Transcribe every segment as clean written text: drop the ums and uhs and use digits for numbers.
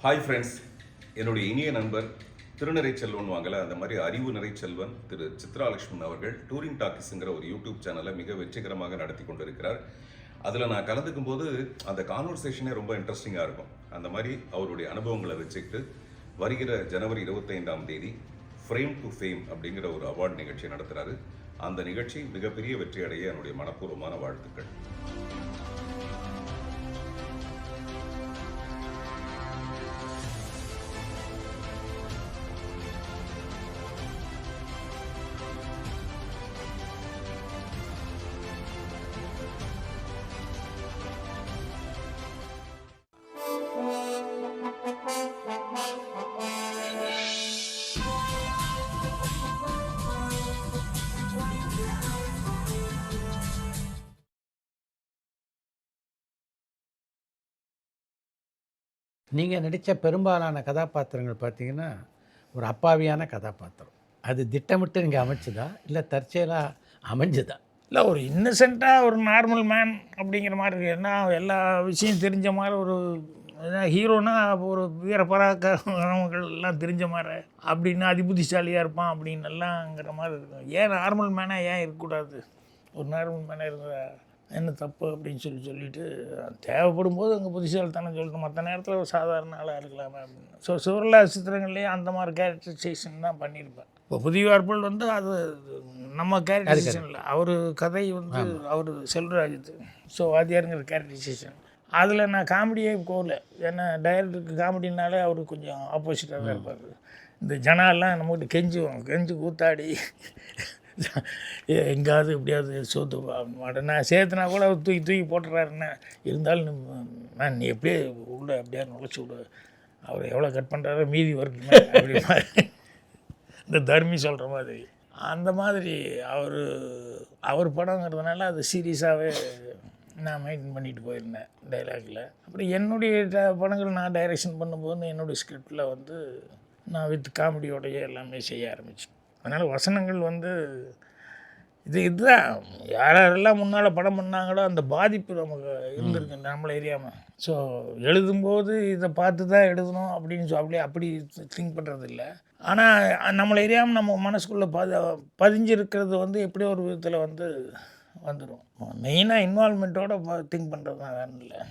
Hi friends, என்னுடைய இனிய நண்பர் திருநிறை செல்வன் வாங்கல அந்த மாதிரி அறிவு நிறை செல்வன் திரு சித்ராலட்சுமன் அவர்கள் டூரிங் டாக்கிஸுங்கிற ஒரு யூடியூப் சேனலை மிக வெற்றிகரமாக நடத்தி கொண்டிருக்கிறார். அதில் நான் கலந்துக்கும் போது அந்த கான்வர்சேஷனே ரொம்ப இன்ட்ரெஸ்டிங்காக இருக்கும். அந்த மாதிரி அவருடைய அனுபவங்களை வச்சுக்கிட்டு வருகிற ஜனவரி 25ஆம் தேதி ஃப்ரேம் டு ஃபேம் அப்படிங்கிற ஒரு அவார்டு நிகழ்ச்சி நடத்துகிறாரு. அந்த நிகழ்ச்சி மிகப்பெரிய வெற்றி அடைய என்னுடைய மனப்பூர்வமான வாழ்த்துக்கள். நீங்கள் நடித்த பெரும்பாலான கதாபாத்திரங்கள் பார்த்தீங்கன்னா ஒரு அப்பாவியான கதாபாத்திரம். அது திட்டமிட்டு நீங்கள் அமைச்சதா இல்லை தற்செயலாக அமைஞ்சதா? இல்லை, ஒரு இன்னசென்ட்டாக ஒரு நார்மல் மேன் அப்படிங்கிற மாதிரி இருக்குது. ஏன்னா எல்லா விஷயம் தெரிஞ்ச மாதிரி ஒரு ஹீரோனா ஒரு வீரப்பராக்கிரமங்கள் எல்லாம் தெரிஞ்ச மாதிரி அப்படின்னு அதிபுத்திசாலியாக இருப்பான் அப்படின்னு எல்லாங்கிற மாதிரி இருக்கும். ஏன் நார்மல் மேனாக ஏன் இருக்கக்கூடாது? ஒரு நார்மல் மேனாக இருந்தால் என்ன தப்பு அப்படின்னு சொல்லிட்டு தேவைப்படும் போது அங்கே புத்திசாலித்தனம் சொல்லிட்டு மற்ற நேரத்தில் ஒரு சாதாரண ஆளாக இருக்கலாமே அப்படின்னு. ஸோ சிவர்லா சித்திரங்கள்லேயே அந்த மாதிரி கேரக்டரைசேஷன் தான் பண்ணியிருப்பேன். இப்போ புதிய வார்ப்புகள் வந்து அது நம்ம கேரக்டரைசேஷன் இல்லை, அவர் கதை வந்து அவர் செல்வராஜ். ஸோ வாத்தியாருங்கிற கேரக்டரைசேஷன் அதில் நான் காமெடியே போகல. ஏன்னா டைரக்டருக்கு காமெடினாலே அவர் கொஞ்சம் ஆப்போசிட்டாக தான் இருப்பார். இந்த ஜனாலாம் நம்மகிட்ட கெஞ்சி கூத்தாடி எங்காவது எப்படியாவது சோத்து மாட்டேன் நான் சேர்த்துனா கூட அவர் தூக்கி போட்டுறாருன்னா இருந்தாலும் நான் நீ எப்படியே உள்ள எப்படியாவது நுழைச்சி விடு, அவர் எவ்வளோ கட் பண்ணுறாரோ மீதி வருக்குமே அப்படி மாதிரி இந்த தர்மி சொல்கிற மாதிரி அந்த மாதிரி அவர் படங்கிறதுனால அது சீரியஸாகவே நான் மெயின்டைன் பண்ணிட்டு போயிருந்தேன் டைலாகில். அப்புறம் என்னுடைய படங்கள் நான் டைரெக்ஷன் பண்ணும்போது என்னுடைய ஸ்கிரிப்டில் வந்து நான் வித் காமெடியோடைய எல்லாமே செய்ய ஆரம்பித்தேன். அதனால் வசனங்கள் வந்து இதுதான் யாரெல்லாம் முன்னால் படம் பண்ணாங்களோ அந்த பாதிப்பு நமக்கு இருந்திருக்கு நம்மளை எரியாமல். ஸோ எழுதும்போது இதை பார்த்து தான் எழுதணும் அப்படின்னு அப்படி திங்க் பண்ணுறது இல்லை. ஆனால் நம்மளை எரியாமல் நம்ம மனசுக்குள்ளே பதிஞ்சிருக்கிறது வந்து எப்படியோ ஒரு விதத்தில் வந்து வந்துடும். மெயினாக இன்வால்மெண்ட்டோடு திங்க் பண்ணுறது தான் வேணும் இல்லை.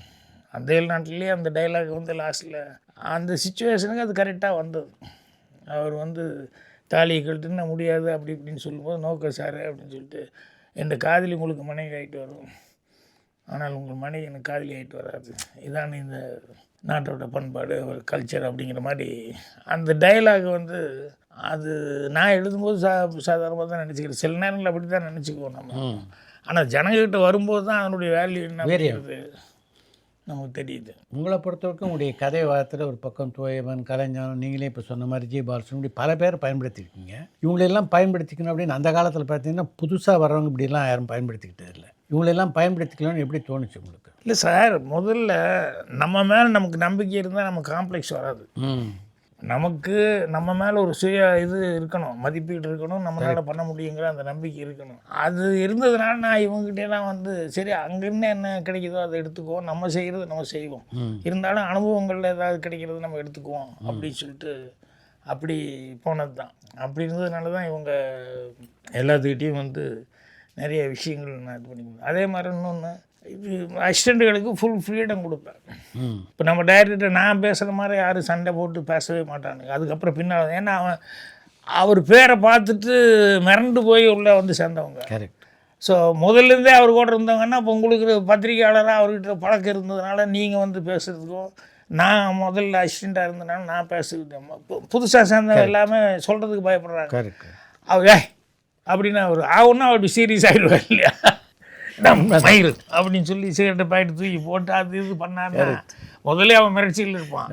அந்த நாட்டிலேயே அந்த டைலாக் வந்து லாஸ்ட்டில் அந்த சுச்சுவேஷனுக்கு அது கரெக்டாக வந்தது. அவர் வந்து தாலியை கழட்டுன்னா முடியாது அப்படி இப்படின்னு சொல்லும்போது நோக்க சார் அப்படின்னு சொல்லிட்டு என் காதலி உங்களுக்கு மனைவி ஆகிட்டு வரும், ஆனால் உங்கள் மனைவி எனக்கு காதலி ஆகிட்டு வராது, இதான் இந்த நாட்டோட பண்பாடு ஒரு கல்ச்சர் அப்படிங்கிற மாதிரி அந்த டைலாக் வந்து அது நான் எழுதும்போது சாதாரணமாக தான் நினச்சிக்கிறேன். சில நேரங்களில் அப்படி தான் நினச்சிக்குவோம் நம்ம. ஆனால் ஜனங்கிட்ட வரும்போது தான் அதனுடைய வேல்யூ என்ன நமக்கு தெரியுது. உங்களை பொறுத்தவரைக்கும் உங்களுடைய கதை வாரத்தில் ஒரு பக்கம் தோயவன், கலைஞானம், நீங்களே இப்போ சொன்ன மாதிரி ஜி பாலசுப்ரமணியம் இப்படி பல பேர் பயன்படுத்தியிருக்கீங்க. இவங்களெல்லாம் பயன்படுத்திக்கணும் அப்படின்னு அந்த காலத்தில் பார்த்தீங்கன்னா புதுசாக வர்றவங்க இப்படிலாம் யாரும் பயன்படுத்திக்கிட்டே இல்லை. இவங்களெல்லாம் பயன்படுத்திக்கலாம்னு எப்படி தோணுச்சு உங்களுக்கு? இல்லை சார், முதல்ல நம்ம மேலே நமக்கு நம்பிக்கை இருந்தால் நமக்கு காம்ப்ளெக்ஸ் வராது. நமக்கு நம்ம மேலே ஒரு சுய இருக்கணும், மதிப்பீடு இருக்கணும், நம்மளால் பண்ண முடியுங்கிற அந்த நம்பிக்கை இருக்கணும். அது இருந்ததுனால நான் இவங்ககிட்டலாம் வந்து சரி அங்கேருந்து என்ன கிடைக்குதோ அதை எடுத்துக்குவோம், நம்ம செய்கிறது நம்ம செய்வோம், இருந்தாலும் அனுபவங்களில் ஏதாவது கிடைக்கிறது நம்ம எடுத்துக்குவோம் அப்படின்னு சொல்லிட்டு அப்படி போனது தான். அப்படி இருந்ததுனால தான் இவங்க எல்லாத்துக்கிட்டேயும் வந்து நிறைய விஷயங்கள் நான் இது பண்ணிக்கணும். அதே மாதிரி இன்னொன்று, இது அசிஸ்டண்ட்டுகளுக்கு ஃபுல் ஃப்ரீடம் கொடுப்பேன். இப்போ நம்ம டைரக்டர் நான் பேசுகிற மாதிரி யாரும் சண்டை போட்டு பேசவே மாட்டானுங்க. அதுக்கப்புறம் பின்னால் ஏன்னா அவர் பேரை பார்த்துட்டு மிரண்டு போய் உள்ளே வந்து சேர்ந்தவங்க. கரெக்ட். ஸோ முதல்லேருந்தே அவர் கூட இருந்தவங்கன்னா இப்போ உங்களுக்கு பத்திரிகையாளராக அவர்கிட்ட பழக்கம் இருந்ததுனால நீங்கள் வந்து பேசுகிறதுக்கும், நான் முதல்ல அசிஸ்டண்ட்டாக இருந்ததுனால நான் பேசுகிறேன். புதுசாக சேர்ந்தவங்க எல்லாமே சொல்கிறதுக்கு பயப்படுறாங்க. கரெக்ட். அவர் அப்படின்னு அவர் ஒன்றும் அப்படி சீரியஸ் ஆகிடுவார் இல்லையா, மயிறு அப்படின்னு சொல்லி சிகரெட்டை பாயிட்டு தூக்கி போட்டு அது இது பண்ணாங்க. முதல்ல அவன் மிரட்சியில் இருப்பான்.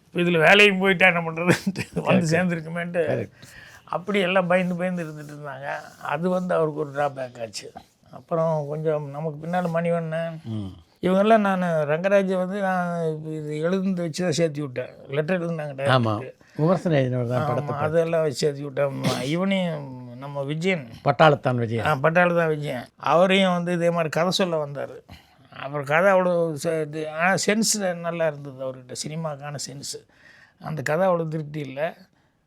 இப்போ இதில் வேலையும் போயிட்டா என்ன பண்ணுறதுன்ட்டு வந்து சேர்ந்துருக்குமேன்ட்டு அப்படி எல்லாம் பயந்து இருந்துட்டு இருந்தாங்க. அது வந்து அவருக்கு ஒரு ட்ராபேக் ஆச்சு. அப்புறம் கொஞ்சம் நமக்கு பின்னால் மணிவண்ணன் இவங்கெல்லாம் நான் ரங்கராஜை வந்து நான் இது எழுந்து வச்சு தான் சேர்த்து விட்டேன். லெட்டர் எழுதுனாங்க அதெல்லாம் வச்சு சேர்த்து விட்டேன். இவனையும் நம்ம விஜயன் பட்டாளத்தான் விஜயன் அவரையும் வந்து இதே மாதிரி கதை சொல்ல வந்தார். அப்புறம் கதை அவ்வளோ ஆனால் சென்ஸ் நல்லா இருந்தது அவர்கிட்ட, சினிமாக்கான சென்ஸு. அந்த கதை அவ்வளோ திருப்தி இல்லை,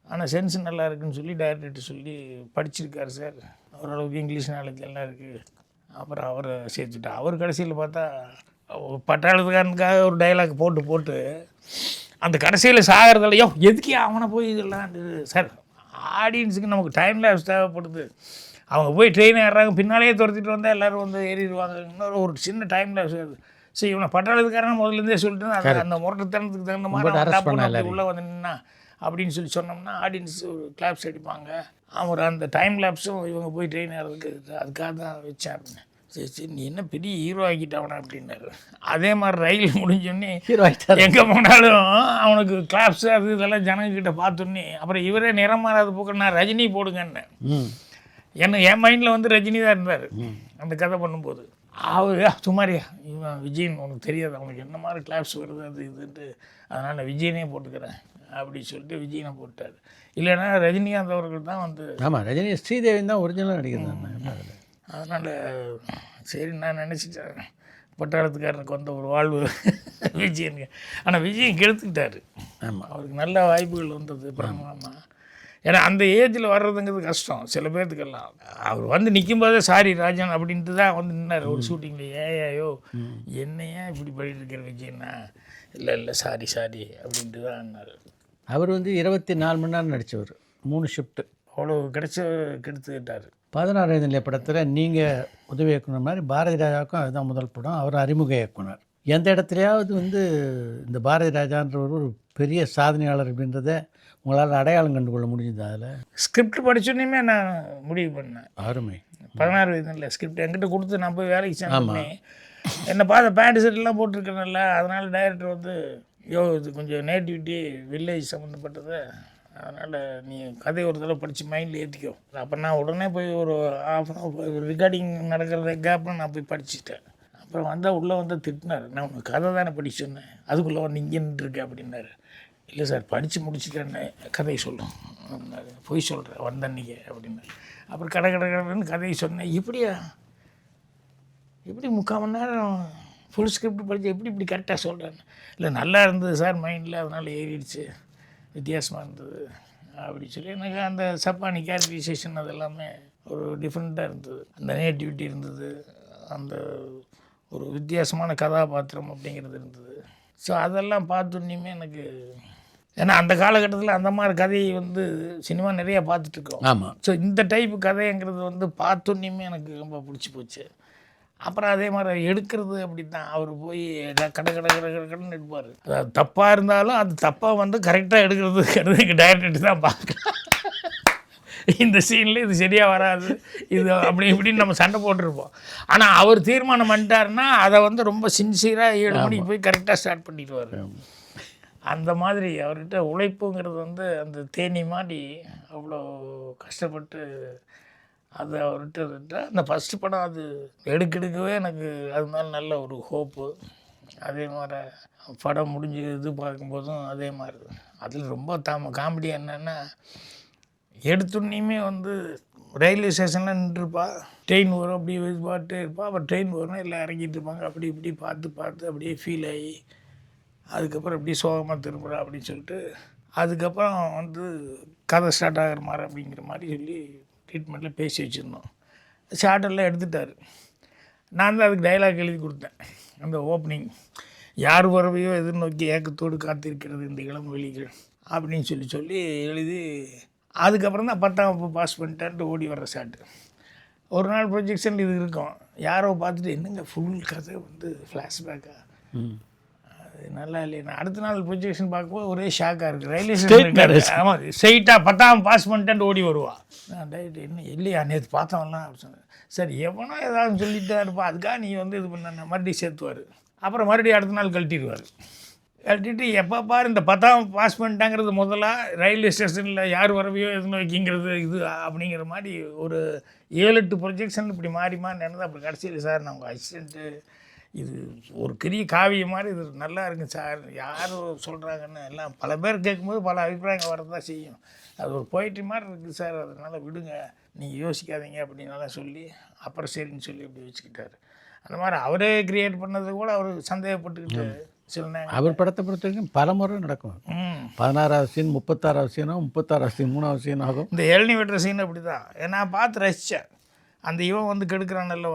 ஆனால் சென்ஸ் நல்லா இருக்குன்னு சொல்லி டைரக்டர்கிட்ட சொல்லி படிச்சிருக்காரு சார், ஓரளவுக்கு இங்கிலீஷ் நாலேஜ் எல்லாம் இருக்குது. அப்புறம் அவரை சேர்த்துட்டா. அவர் கடைசியில் பார்த்தா பட்டாளத்துக்காரனுக்காக ஒரு டைலாக் போட்டு அந்த கடைசியில் சாகிறதுலையோ எதுக்கே அவனை போய் இதெல்லாம் சார், ஆடியன்ஸுக்கு நமக்கு டைம் லேப்ஸ் தேவைப்படுது. அவங்க போய் ட்ரெயின் ஏறுறாங்க, பின்னாலேயே துரத்திட்டு வந்தால் எல்லோரும் வந்து ஏறிடுவாங்க. இன்னொரு ஒரு சின்ன டைம் லேப்ஸ் வருது. சரி, இவனை பட்டாளத்துக்காரன் முதல்லேருந்தே சொல்லிட்டு அந்த முரட்டுத்தனத்துக்கு தகுந்த மாதிரி உள்ளே வந்து நின்னா அப்படின்னு சொன்னோம்னா ஆடியன்ஸ் ஒரு கிளாப்ஸ் அடிப்பாங்க. அவர் அந்த டைம் லேப்ஸும் இவங்க போய் ட்ரெயின் ஏறதுக்கு அதுக்காக தான் வச்சேன் அப்படின்னு. சரி நீ என்ன பெரிய ஹீரோ ஆக்கிட்டவனா அப்படின்னாரு. அதே மாதிரி ரயில் முடிஞ்சோடனே ஹீரோ ஆகிட்டார். எங்கே போனாலும் அவனுக்கு கிளாப்ஸ் அது இதெல்லாம் ஜனங்கிட்ட பார்த்தோன்னே அப்புறம் இவரே நிறம் மாறாத போக்க நான் ரஜினி போடுங்கன்னு. ஏன்னா என் மைண்டில் வந்து ரஜினி தான் இருந்தார் அந்த கதை பண்ணும்போது. அவர் சுமாரியா இவன் விஜயன் உனக்கு தெரியாது, அவனுக்கு என்ன மாதிரி கிளாப்ஸ் வருது அது இதுன்ட்டு, அதனால் நான் விஜயனே போட்டுக்கிறேன் அப்படின்னு சொல்லிட்டு விஜயனை போட்டார். இல்லைன்னா ரஜினிகாந்த் அவர்கள் தான் வந்து ஆமாம், ரஜினி ஸ்ரீதேவின் தான் ஒரிஜினலாக நடிக்கிறது. அதனால் சரி நான் நினச்சிட்டேன் பட்டாளத்துக்காரனுக்கு வந்த ஒரு வாழ்வு விஜயனுக்கு. ஆனால் விஜயன் கெடுத்துக்கிட்டார். ஆமாம், அவருக்கு நல்ல வாய்ப்புகள் வந்தது பிரமாமா. ஏன்னா அந்த ஏஜில் வர்றதுங்கிறது கஷ்டம் சில பேர்த்துக்கெல்லாம். அவர் வந்து நிற்கும்போதே சாரி ராஜன் அப்படின்ட்டு தான் வந்து நின்னார் ஒரு ஷூட்டிங்கில். ஏயோ என்னையா இப்படி பண்ணிட்டு இருக்கிற விஜயன்னா, இல்லை சாரி அப்படின்ட்டு தான் என்னார். அவர் வந்து 24 மணி நேரம் நடித்தவர், 3 ஷிஃப்ட்டு, அவ்வளோ கெடுத்துக்கிட்டார். 16 நிலை படத்தில் நீங்கள் உதவி இயக்குனர் மாதிரி பாரதி ராஜாவுக்கும் அதுதான் முதல் படம். அவர் அறிமுக இயக்குனர். எந்த இடத்துலையாவது வந்து இந்த பாரதி ராஜான்றவர் ஒரு பெரிய சாதனையாளர் அப்படின்றத உங்களால் அடையாளம் கண்டுகொள்ள முடிஞ்சுது? அதில் ஸ்கிரிப்ட் படிச்சோன்னே நான் முடிவு பண்ணேன். அருமை. 16 வயதில் ஸ்கிரிப்ட் என்கிட்ட கொடுத்து நான் போய் வேலைக்கு சேர்ந்தேன். என்னை பார்த்த பேண்ட் ஷர்ட்லாம் போட்டிருக்கேன்ல, அதனால் டைரக்டர் வந்து இது கொஞ்சம் நேட்டிவிட்டி வில்லேஜ் சம்மந்தப்பட்டது, அதனால் நீ கதை ஒரு தடவை படித்து மைண்டில் ஏற்றிக்கோ. அப்போ நான் உடனே போய் ஒரு ரெக்கார்டிங் நடக்கிற கேப்பில் நான் போய் படிச்சுட்டேன். அப்புறம் வந்தால் உள்ளே வந்து திட்டினார். நான் உனக்கு கதை தானே படிச்சு சொன்னேன், அதுக்குள்ளே வந்து இங்கே நின்றுருக்கேன் அப்படின்னாரு. இல்லை சார் படித்து முடிச்சுட்டேன்னு கதையை சொல்லும் அப்படின்னாரு. பொய் சொல்கிறேன் வந்தன்னைக்கு அப்படின்னாரு. அப்புறம் கடன்னு கதையை சொன்னேன். எப்படி 3/4 மணி நேரம் ஃபுல் ஸ்கிரிப்ட் படித்து இப்படி கரெக்டாக சொல்கிறேன்னு. இல்லை நல்லா இருந்தது சார் மைண்டில், அதனால் ஏறிடுச்சு, வித்தியாசமாக இருந்தது அப்படி சொல்லி எனக்கு அந்த சப்பானி கேரக்டரைசேஷன் அது எல்லாமே ஒரு டிஃப்ரெண்ட்டாக இருந்தது. அந்த நேட்டிவிட்டி இருந்தது, அந்த ஒரு வித்தியாசமான கதாபாத்திரம் அப்படிங்கிறது இருந்தது. ஸோ அதெல்லாம் பார்த்தோன்னே எனக்கு, ஏன்னா அந்த காலகட்டத்தில் அந்த மாதிரி கதையை வந்து சினிமா நிறையா பார்த்துட்ருக்கோம். ஆமாம். ஸோ இந்த டைப்பு கதைங்கிறது வந்து பார்த்தோன்னே எனக்கு ரொம்ப பிடிச்சி போச்சு. அப்புறம் அதே மாதிரி எடுக்கிறது அப்படி தான். அவர் போய் கடைன்னு எடுப்பார். அது தப்பாக இருந்தாலும் அது தப்பாக வந்து கரெக்டாக எடுக்கிறது எங்கள் டைரக்டர் தான் பார்க்கலாம். இந்த சீனில் இது சரியாக வராது, இது அப்படி இப்படின்னு நம்ம சண்டை போட்டிருப்போம். ஆனால் அவர் தீர்மானம் பண்ணிட்டாருன்னா அதை வந்து ரொம்ப சின்சியராக 7 மணிக்கு போய் கரெக்டாக ஸ்டார்ட் பண்ணிடுவார். அந்த மாதிரி அவர்கிட்ட உழைப்புங்கிறது வந்து அந்த தேனி மாதிரி அவ்வளோ கஷ்டப்பட்டு அது அவர்கிட்ட அந்த ஃபஸ்ட்டு படம் அது எடுக்கவே எனக்கு அது மேலே நல்ல ஒரு ஹோப்பு. அதே மாதிரி படம் முடிஞ்சு இது பார்க்கும்போதும் அதே மாதிரி அதில் ரொம்ப காமெடி என்னென்னா, எடுத்துன்னையுமே வந்து ரயில்வே ஸ்டேஷனில் நின்றுருப்பா, ட்ரெயின் வரும் அப்படியே பார்த்துட்டே இருப்பா. அப்புறம் ட்ரெயின் வரணும் எல்லாம் இறங்கிட்டு இருப்பாங்க, அப்படி இப்படி பார்த்து அப்படியே ஃபீல் ஆகி அதுக்கப்புறம் இப்படி சோகமாக திரும்புகிறா அப்படின்னு சொல்லிட்டு அதுக்கப்புறம் வந்து கதை ஸ்டார்ட் ஆகிற மாதிரி அப்படிங்கிற மாதிரி சொல்லி ட்ரீட்மெண்ட்டில் பேசி வச்சுருந்தோம். ஷார்ட்டெல்லாம் எடுத்துட்டார். நான் தான் அதுக்கு டைலாக் எழுதி கொடுத்தேன். அந்த ஓப்பனிங், யார் வரவையோ எதிர்நோக்கி ஏக்கத்தோடு காத்திருக்கிறது இந்த இளம் வெளிகள் அப்படின்னு சொல்லி எழுதி அதுக்கப்புறம் தான் 10ஆம் வகுப்பு பாஸ் பண்ணிட்டேன்ட்டு ஓடி வர்ற ஷார்ட்டு. ஒரு நாள் ப்ரொஜெக்ஷன் இது இருக்கும், யாரோ பார்த்துட்டு என்னங்க ஃபுல் கதை வந்து ஃப்ளாஷ்பேக்காக அது நல்லா இல்லையா. அடுத்த நாள் ப்ரொஜெக்ஷன் பார்க்கும்போது ஒரே ஷாக்காக இருக்குது. ரயில்வே ஸ்டேஷன் ஆமாம் ஸ்ட்ரெயிட்டாக 10ஆம் பாஸ் பண்ணிட்டேன்ட்டு ஓடி வருவாள். நான் டைரக்ட் என்ன இல்லையா நேற்று பார்த்தவன்லாம் அப்படி சொன்னேன். சரி எவனோ ஏதாவது சொல்லிட்டு இருப்பா, அதுக்காக நீ வந்து இது பண்ண மறுபடியும் சேர்த்துவார். அப்புறம் மறுபடியும் அடுத்த நாள் கழட்டிடுவார். கழட்டிட்டு எப்போ பாரு இந்த 10ஆம் பாஸ் பண்ணிட்டாங்கிறது முதலாக ரயில்வே ஸ்டேஷனில் யார் வரவையோ எதுன்னு வைக்கிங்கிறது இது அப்படிங்கிற மாதிரி ஒரு 7-8 ப்ரொஜெக்ஷன் இப்படி மாறி நடந்தது. அப்புறம் கடைசியில் சார் நான் உங்கள் அசிஸ்டண்ட்டு, இது ஒரு பெரிய காவியம் மாதிரி இது நல்லா இருக்குங்க சார், யார் சொல்கிறாங்கன்னு எல்லாம் பல பேர் கேட்கும்போது பல அபிப்பிராயங்கள் வரதான் செய்யும், அது ஒரு போயிட்ரி மாதிரி இருக்குது சார், அதனால் விடுங்க நீங்கள் யோசிக்காதீங்க அப்படின்னாலாம் சொல்லி அப்புறம் சரின்னு சொல்லி இப்படி வச்சுக்கிட்டார். அந்த மாதிரி அவரே கிரியேட் பண்ணது கூட அவர் சந்தேகப்பட்டுக்கிட்டு சில நேரம் அவர் படத்தை பொறுத்த வரைக்கும் பல முறை நடக்கும். 16வது சீன் 36வது சீனும் 36வது சீன் 3வது சீன் ஆகும். இந்த இளநீ வெட்டுற சீன் அப்படி தான் நான் பார்த்து ரசித்தேன். அந்த இவன் வந்து கெடுக்கிறான் நல்ல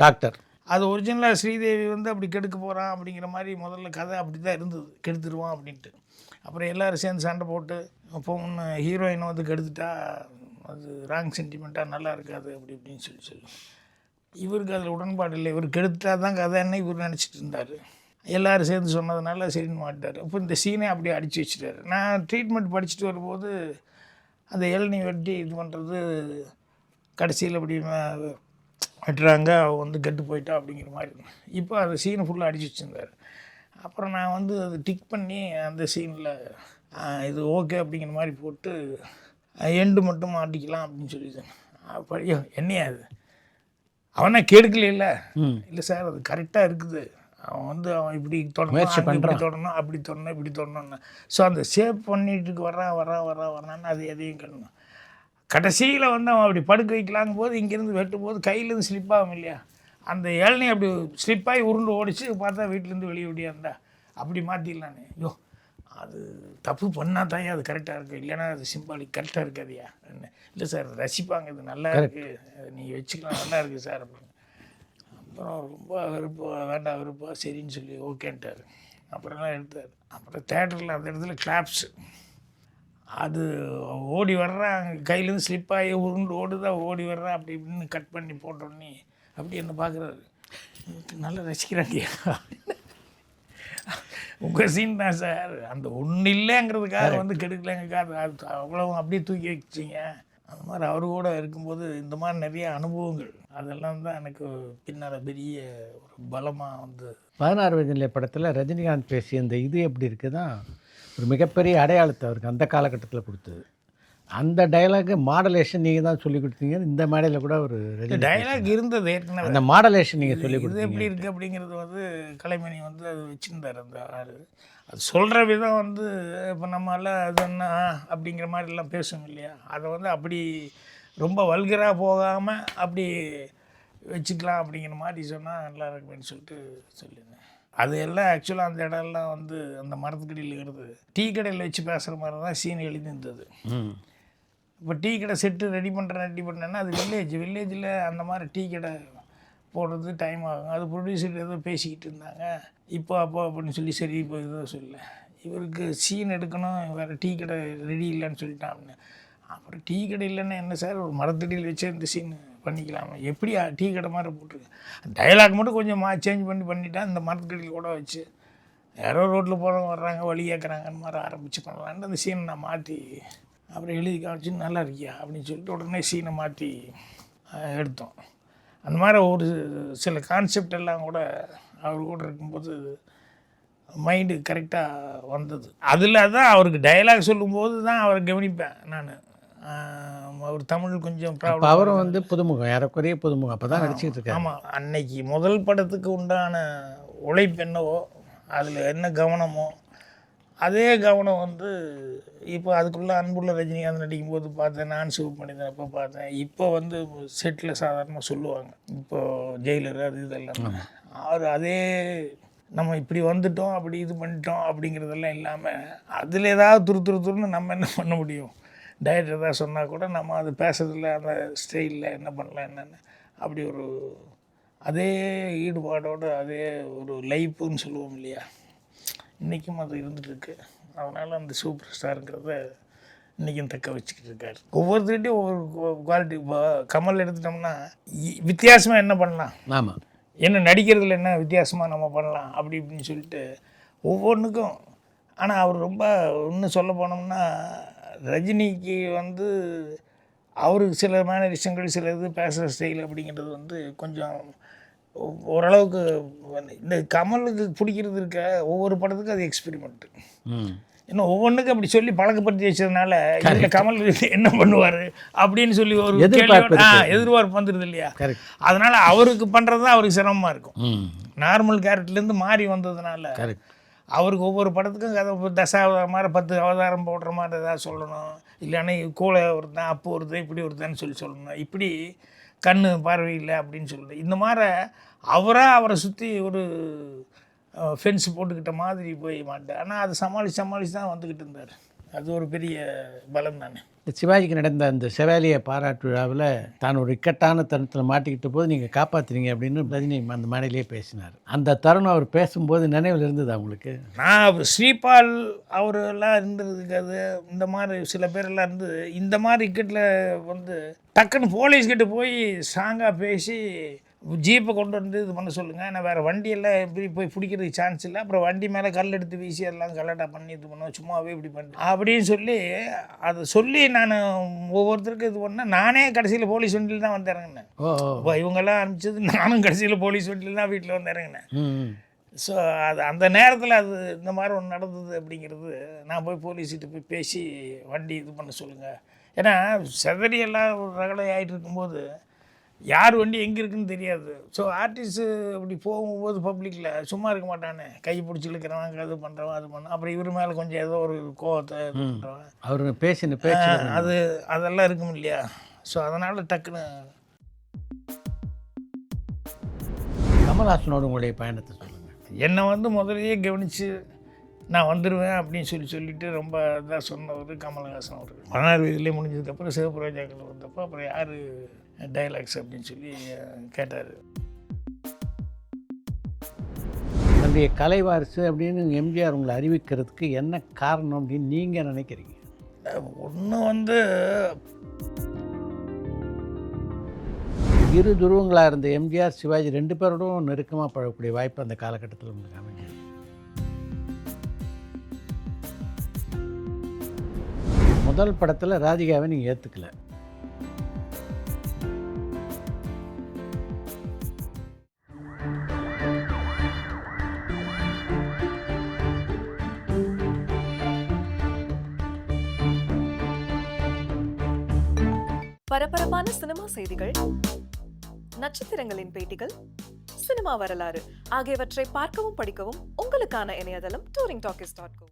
டாக்டர் அது ஒரிஜினலாக ஸ்ரீதேவி வந்து அப்படி கெடுக்க போகிறான் அப்படிங்கிற மாதிரி முதல்ல கதை அப்படி தான் இருந்தது, கெடுத்துருவான் அப்படின்ட்டு. அப்புறம் எல்லோரும் சேர்ந்து சண்டை போட்டு அப்போ ஒன்று ஹீரோயினை வந்து கெடுத்துட்டா அது ராங் சென்டிமெண்ட்டாக நல்லா இருக்காது அப்படி இப்படின்னு சொல்லி இவருக்கு அதில் உடன்பாடு இல்லை. இவர் கெடுத்துட்டா தான் கதைன்னு இவர் நினச்சிட்டு இருந்தார். எல்லோரும் சேர்ந்து சொன்னதுனால சரின்னு மாட்டார். இப்போ இந்த சீனை அப்படியே அடித்து வச்சுட்டார். நான் ட்ரீட்மெண்ட் படிச்சுட்டு வரும்போது அந்த இளநீ வெட்டி இது பண்ணுறது கடைசியில் அப்படி வெட்டுறாங்க, அவள் வந்து கெட்டு போயிட்டா அப்படிங்கிற மாதிரி. இப்போ அந்த சீனை ஃபுல்லாக அடிச்சு வச்சுருந்தார். அப்புறம் நான் வந்து அது டிக் பண்ணி அந்த சீனில் இது ஓகே அப்படிங்கிற மாதிரி போட்டு எண்டு மட்டும் மாட்டிக்கலாம் அப்படின்னு சொல்லிட்டேன். அப்போ என்னையா அது அவனா கெடுக்கல இல்லை சார், அது கரெக்டாக இருக்குது. அவன் இப்படி தொடணும், இப்படி தொடணும், அப்படி தொடணும், இப்படி தொடணும்னா ஸோ அந்த சேவ் பண்ணிட்டு வரான்னு அது எதையும் கட்டணும். கடைசியில் வந்து அவன் அப்படி படுக்க வைக்கலாங்கும் போது இங்கேருந்து வெட்டும் போது கையிலேருந்து ஸ்லிப் ஆகும் இல்லையா, அந்த இளநீ அப்படி ஸ்லிப்பாகி உருண்டு ஓடிச்சு. பார்த்தா வீட்டிலேருந்து வெளியே ஓடியாருந்தா அப்படி மாற்றிடலான்னு. ஐயோ அது தப்பு பண்ணால் தான் அது கரெக்டாக இருக்குது, இல்லைன்னா அது சிம்பாலிக் கரெக்டாக இருக்காதியா என்ன. இல்லை சார் ரசிப்பாங்க, இது நல்லா இருக்குது, நீங்கள் வச்சுக்கலாம், நல்லா இருக்குது சார் அப்படின்னு. அப்புறம் ரொம்ப விருப்பா சரின்னு சொல்லி ஓகேன்ட்டார். அப்புறம்லாம் எடுத்தார். அப்புறம் தேட்டரில் அந்த இடத்துல கிளாப்ஸு, அது ஓடி வர்றான், கையிலேருந்து ஸ்லிப்பாகி உருண்டு ஓடுதான், ஓடி வர்றான் அப்படி இப்படின்னு கட் பண்ணி போட்டோன்னே அப்படி என்ன பார்க்குறாரு, நல்லா ரசிக்கிறாங்க. உங்கள் சீன் தான் சார், அந்த ஒன்றும் இல்லைங்கிறதுக்காக வந்து கெடுக்கலைங்கிறதுக்காக அது அவ்வளோ அப்படியே தூக்கி வச்சிங்க. அந்த மாதிரி அவர் கூட இருக்கும்போது இந்த மாதிரி நிறைய அனுபவங்கள் அதெல்லாம் தான் எனக்கு பின்னால் பெரிய ஒரு பலமாக வந்து 16 வயதிலே படத்தில் ரஜினிகாந்த் பேசிய இந்த இது எப்படி இருக்குன்னா ஒரு மிகப்பெரிய அடையாளத்தை அவருக்கு அந்த காலகட்டத்தில் கொடுத்தது. அந்த டைலாக் மாடலேஷன் நீங்கள் தான் சொல்லி கொடுத்தீங்க. இந்த மேடையில் கூட ஒரு டைலாக் இருந்தது ஏற்கனவே. அந்த மாடலேஷன் நீங்கள் சொல்லி இது கொடுத்தீங்க. எப்படி இருக்குது அப்படிங்கிறது வந்து கலைமணி வந்து அது வச்சுருந்தார். அந்த ஆள் அது சொல்கிற விதம் வந்து இப்போ நம்மளால் அது என்ன அப்படிங்கிற மாதிரிலாம் பேசுவோம் இல்லையா, அதை வந்து அப்படி ரொம்ப வல்கராக போகாமல் அப்படி வச்சுக்கலாம் அப்படிங்கிற மாதிரி சொன்னால் நல்லா இருக்குன்னு சொல்லிட்டு சொல்லியிருந்தேன். அது எல்லாம் ஆக்சுவலாக அந்த இடம்லாம் வந்து அந்த மரத்துக்கடியில் இருக்கிறது டீ கடையில் வச்சு பேசுகிற மாதிரி தான் சீன் எழுதியிருந்தது. இப்போ டீ கடை செட்டு ரெடி பண்ணேன்னா அது வில்லேஜில் அந்த மாதிரி டீ கடை போடுறது டைம் ஆகும். அது ப்ரொடியூசர் ஏதோ பேசிக்கிட்டு இருந்தாங்க இப்போ அப்போ அப்படின்னு சொல்லி சரி இப்போ ஏதோ சொல்ல இவருக்கு சீன் எடுக்கணும், வேறு டீ கடை ரெடி இல்லைன்னு சொல்லிட்டான். அப்புறம் டீ கடை இல்லைன்னா என்ன சார், ஒரு மரத்தடியில் வச்சு இந்த சீன் பண்ணிக்கலாம், எப்படி டீ கடை மாதிரி போட்டிருக்கு, டைலாக் மட்டும் கொஞ்சம் சேஞ்ச் பண்ணிட்டா இந்த மரத்தடியில் கூட வச்சு யாரோ ரோட்டில் போகிறவங்க வர்றாங்க வழி கேட்குறாங்கன்னு மாதிரி ஆரம்பித்து பண்ணலான்ட்டு அந்த சீனை நான் மாற்றி அப்புறம் எழுதி காமிச்சு நல்லா இருக்கியா அப்படின்னு சொல்லிட்டு உடனே சீனை மாற்றி எடுத்தோம். அந்த மாதிரி ஒரு சில கான்செப்ட் எல்லாம் கூட அவர் கூட இருக்கும்போது மைண்டு கரெக்டாக வந்தது. அதில் தான் அவருக்கு டைலாக் சொல்லும்போது தான் அவரை கவனிப்பேன் நான். அவர் தமிழ் கொஞ்சம் ப்ராப்ளம். அவரும் வந்து புதுமுகம், ஏறக்குறைய புதுமுகம் அப்போ தான் நடிச்சிட்டு இருக்காரு. ஆமாம், அன்னைக்கு முதல் படத்துக்கு உண்டான உழைப்பு என்னவோ அதில் என்ன கவனமோ அதே கவனம் வந்து இப்போ அதுக்குள்ளே அன்புள்ள ரஜினிகாந்த் நடிக்கும்போது பார்த்தேன், நான் சிவமணிதன் அப்போ பார்த்தேன். இப்போ வந்து செட்டில் சாதாரணமாக சொல்லுவாங்க, இப்போது ஜெயிலர் அது இதெல்லாம் அவர் அதே நம்ம இப்படி வந்துட்டோம் அப்படி இது பண்ணிட்டோம் அப்படிங்கிறதெல்லாம் இல்லாமல் அதில் ஏதாவது துருன்னு நம்ம என்ன பண்ண முடியும், டைரக்டர் ஏதாவது சொன்னால் கூட நம்ம அது பேசுறதில்ல அந்த ஸ்டைலில் என்ன பண்ணலாம் என்னென்னு அப்படி ஒரு அதே ஈடுபாடோடு அதே ஒரு லைஃப்புன்னு சொல்லுவோம் இல்லையா, இன்றைக்கும் அது இருந்துகிட்ருக்கு. அதனால் அந்த சூப்பர் ஸ்டாருங்கிறத இன்றைக்கும் தக்க வச்சுக்கிட்டு இருக்காரு. ஒவ்வொருத்தருகிட்டையும் ஒவ்வொரு குவாலிட்டி. கமல் எடுத்துட்டோம்னா வித்தியாசமாக என்ன பண்ணலாம், ஆமாம் என்ன நடிக்கிறதுல என்ன வித்தியாசமாக நம்ம பண்ணலாம் அப்படி இப்படின்னு சொல்லிட்டு ஒவ்வொன்றுக்கும். ஆனால் அவர் ரொம்ப இன்னும் சொல்ல போனோம்னா ரஜினிக்கு வந்து அவருக்கு சில மேனரிசங்கள் சில இது பேசுகிற ஸ்டைல் அப்படிங்கிறது வந்து கொஞ்சம் ஓரளவுக்கு இந்த கமலுக்கு பிடிக்கிறது இருக்க ஒவ்வொரு படத்துக்கும் அது எக்ஸ்பெரிமெண்ட்டு. இன்னும் ஒவ்வொன்றுக்கும் அப்படி சொல்லி பழக்கப்படுத்தி வச்சதுனால இந்த கமல் என்ன பண்ணுவார் அப்படின்னு சொல்லி ஒரு எதிர்பார்ப்பு வந்துடுது இல்லையா. அதனால் அவருக்கு பண்ணுறது தான் அவருக்கு சிரமமாக இருக்கும். நார்மல் கேரக்டர்லேருந்து மாறி வந்ததுனால அவருக்கு ஒவ்வொரு படத்துக்கும் கதை தசாவதாரம் மாதிரி 10 அவதாரம் போடுற மாதிரி ஏதாவது சொல்லணும், இல்லைன்னா கூட ஒருத்தன் அப்போ ஒருத்தன் இப்படி ஒருத்தான்னு சொல்லணும். இப்படி கண்ணு பார்வை இல்லை அப்படின்னு சொல்லிட்டு இந்த மாதிரி அவரை சுற்றி ஒரு ஃபென்ஸ் போட்டுக்கிட்ட மாதிரி போய் மாட்டேன். ஆனால் அது சமாளித்து தான் வந்துக்கிட்டு இருந்தார். அது ஒரு பெரிய பலம் தானே. இந்த சிவாஜிக்கு நடந்த அந்த செவாலிய பாராட்டு விழாவில் தான் ஒரு இக்கட்டான தருணத்தில் மாட்டிக்கிட்ட போது நீங்கள் காப்பாற்றுறீங்க அப்படின்னு ரஜினி அந்த மேடையிலேயே பேசினார். அந்த தருணம் அவர் பேசும்போது நினைவில் இருந்தது அவங்களுக்கு? நான் ஸ்ரீபால் அவரெல்லாம் இருந்ததுக்கு அது இந்த மாதிரி சில பேரெல்லாம் இருந்து இந்த மாதிரி இக்கட்டில் வந்து டக்குன்னு போலீஸ்கிட்ட போய் ஸ்ட்ராங்காக பேசி ஜீப்பை கொண்டு வந்து இது பண்ண சொல்லுங்கள், நான் வேறு வண்டியெல்லாம் எப்படி போய் பிடிக்கிறதுக்கு சான்ஸ் இல்லை, அப்புறம் வண்டி மேலே கல் எடுத்து வீசி எல்லாம் கலட்டா பண்ணி இது பண்ணுவோம், சும்மாவே இப்படி பண்ணி அப்படின்னு சொல்லி அதை சொல்லி நான் ஒவ்வொருத்தருக்கும் இது பண்ணேன். நானே கடைசியில் போலீஸ் வண்டியில் தான் வந்து இறங்கினேன். இவங்கெல்லாம் அனுப்பிச்சது நானும் கடைசியில் போலீஸ் வண்டியில் தான் வீட்டில் வந்து இறங்கினேன். ஸோ அது அந்த நேரத்தில் அது இந்த மாதிரி ஒன்று நடந்தது அப்படிங்கிறது நான் போய் போலீஸ்கிட்ட போய் பேசி வண்டி இது பண்ண சொல்லுங்கள். ஏன்னா செதறியெல்லாம் ஒரு ரகலை ஆகிட்டு இருக்கும்போது யார் வண்டி எங்கே இருக்குன்னு தெரியாது. ஸோ ஆர்டிஸ்ட்டு அப்படி போகும்போது பப்ளிக்கில் சும்மா இருக்க மாட்டானே, கை பிடிச்சி இழுக்கிறவன் அது பண்ணுறவன் அது பண்ண, அப்புறம் இவர் மேலே கொஞ்சம் ஏதோ ஒரு கோவத்தை பண்ணுறவன் அவர் பேசின பேச்சு அதெல்லாம் இருக்கும் இல்லையா. ஸோ அதனால் டக்குன்னு. கமல்ஹாசனோட உங்களுடைய பயணத்தை சொல்லுங்கள். என்னை வந்து முதலையே கவனித்து நான் வந்துடுவேன் அப்படின்னு சொல்லிட்டு ரொம்ப இதாக சொன்னவர் கமல்ஹாசன். அவர் 16 வயதுலேயே முடிஞ்சதுக்கப்புறம் சிவப்பு ரோஜாக்கள் வந்தப்போ அப்புறம் யார் டைலாக்ஸ் அப்படின்னு சொல்லி கேட்டார். தன்னுடைய கலை வாரிசு அப்படின்னு எம்ஜிஆர் உங்களை அறிவிக்கிறதுக்கு என்ன காரணம் அப்படின்னு நீங்கள் நினைக்கிறீங்க? ஒன்று வந்து இரு துருவங்களாக இருந்த எம்ஜிஆர் சிவாஜி 2 பேரோடும் நெருக்கமாக பழகக்கூடிய வாய்ப்பு அந்த காலகட்டத்தில் உங்களுக்கு அமைஞ்சது. முதல் படத்தில் ராதிகாவை நீங்கள் ஏற்றுக்கல. பரபரப்பான சினிமா செய்திகள், நட்சத்திரங்களின் பேட்டிகள், சினிமா வரலாறு ஆகியவற்றை பார்க்கவும் படிக்கவும் உங்களுக்கான இணையதளம் touringtalkies.co.